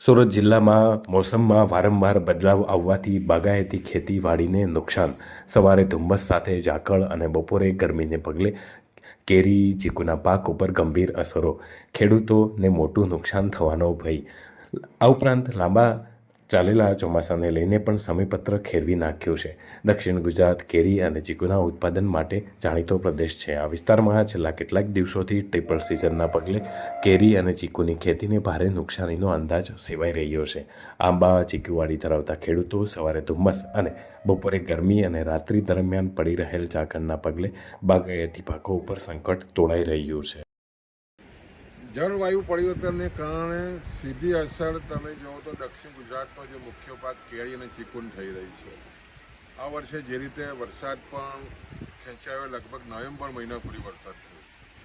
સુરત જિલ્લામાં મોસમમાં વારંવાર બદલાવ આવવાથી બાગાયતી ખેતીવાડીને નુકસાન. સવારે ધુમ્મસ સાથે ઝાકળ અને બપોરે ગરમીને પગલે કેરી ચીકુના પાક ઉપર ગંભીર અસરો. ખેડૂતોને મોટું નુકસાન થવાનો ભય. આ ઉપરાંત લાંબા ચાલેલા ચોમાસાને લઈને પણ સમયપત્ર ખેરવી નાખ્યું છે. દક્ષિણ ગુજરાત કેરી અને ચીકુના ઉત્પાદન માટે જાણીતો પ્રદેશ છે. આ વિસ્તારમાં છેલ્લા કેટલાક દિવસોથી ટ્રિપલ સિઝનના પગલે કેરી અને ચીકુની ખેતીને ભારે નુકસાનીનો અંદાજ સેવાઈ રહ્યો છે. આંબા ચીકુવાડી ધરાવતા ખેડૂતો સવારે ધુમ્મસ અને બપોરે ગરમી અને રાત્રિ દરમિયાન પડી રહેલ ઝાકળના પગલે બાગાયતી પાકો ઉપર સંકટ તોળાઈ રહ્યું છે. જળવાયુ પરિવર્તનને કારણે સીધી અસર તમે જુઓ તો દક્ષિણ ગુજરાતનો જે મુખ્ય પાક કેરી અને ચીકુન થઈ રહી છે. આ વર્ષે જે રીતે વરસાદ પણ ખેંચાયો, લગભગ નવેમ્બર મહિના સુધી વરસાદ થયો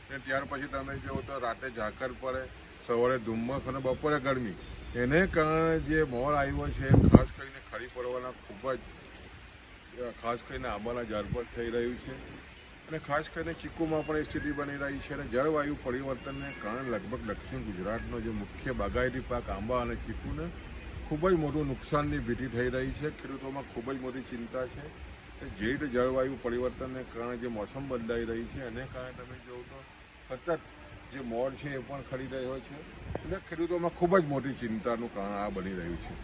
અને ત્યાર પછી તમે જુઓ તો રાતે ઝાકળ પડે, સવારે ધુમ્મસ અને બપોરે ગરમી. એને કારણે જે મોર આવ્યો છે ખાસ કરીને ખરી પડવાના ખૂબ જ ખાસ કરીને આંબાના ઝાડ પર થઈ રહ્યું છે અને ખાસ કરીને ચીકુમાં પણ એ સ્થિતિ બની રહી છે. અને જળવાયુ પરિવર્તનને કારણે લગભગ દક્ષિણ ગુજરાતનો જે મુખ્ય બાગાયતી પાક આંબા અને ચીકુને ખૂબ જ મોટું નુકસાનની ભીતિ થઈ રહી છે. ખેડૂતોમાં ખૂબ જ મોટી ચિંતા છે કે જે રીતે જળવાયુ પરિવર્તનને કારણે જે મોસમ બદલાઈ રહી છે એને કારણે તમે જુઓ તો સતત જે મોર છે એ પણ ખરી રહ્યો છે એટલે ખેડૂતોમાં ખૂબ જ મોટી ચિંતાનું કારણ આ બની રહ્યું છે.